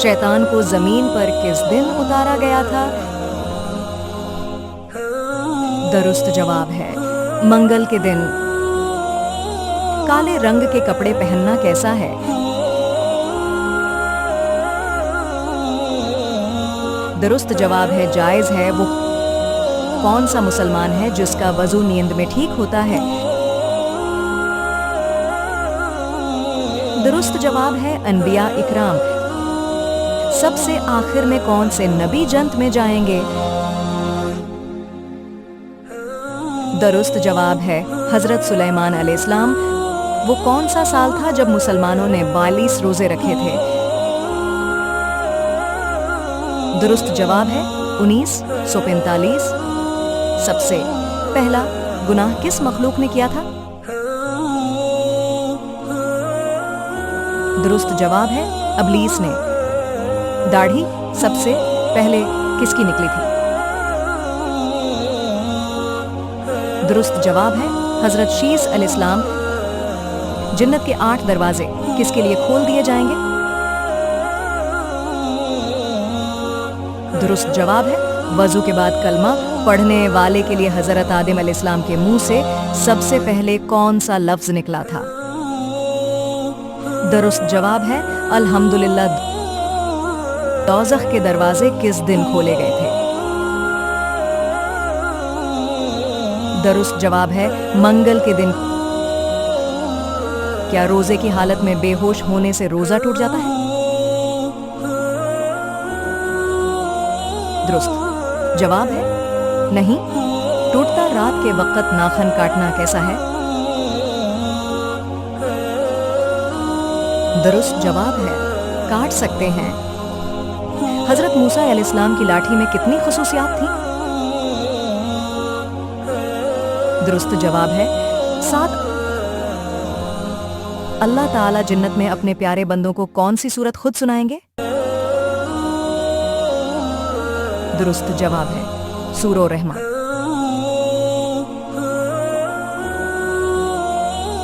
शैतान को जमीन पर किस दिन उतारा गया था? दुरुस्त जवाब है मंगल के दिन। काले रंग के कपड़े पहनना कैसा है? दुरुस्त जवाब है जायज है। वो कौन सा मुसलमान है जिसका वजू नींद में ठीक होता है? दुरुस्त जवाब है अनबिया इकराम। सबसे आखिर में कौन से नबी जन्नत में जाएंगे? दुरुस्त जवाब है हजरत सुलेमान अलैहिस्सलाम। वो कौन सा साल था जब मुसलमानों ने 42 रोजे रखे थे? दुरुस्त जवाब है 1945। सबसे पहला गुनाह किस मखलूक ने किया था? दुरुस्त जवाब है अबलीस ने। दाढ़ी सबसे पहले किसकी निकली थी? दुरुस्त जवाब है हजरत शीस अलैहिस्सलाम। जन्नत के 8 दरवाजे किसके लिए खोल दिए जाएंगे? दुरुस्त जवाब है वजू के बाद कलमा पढ़ने वाले के लिए हजरत आदम अलैहिस्सलाम के मुंह से सबसे पहले कौन सा लफ्ज निकला था? दुरुस्त जवाब है अल्हम्दुलिल्लाह। दोज़ख के दरवाजे किस दिन खोले गए थे? दुरुस्त जवाब है मंगल के दिन। क्या रोजे की हालत में बेहोश होने से रोजा टूट जाता है? दुरुस्त जवाब है नहीं। टूटता रात के वक्त नाखन काटना कैसा है? दुरुस्त जवाब है काट सकते हैं। हजरत मूसा अलैहिस्सलाम की लाठी में कितनी खुसूसियात थी? दुरुस्त जवाब है 7। अल्लाह ताला जन्नत में अपने प्यारे बंदों को कौन सी सूरत खुद सुनाएंगे? दुरुस्त जवाब है सूरह रहमान।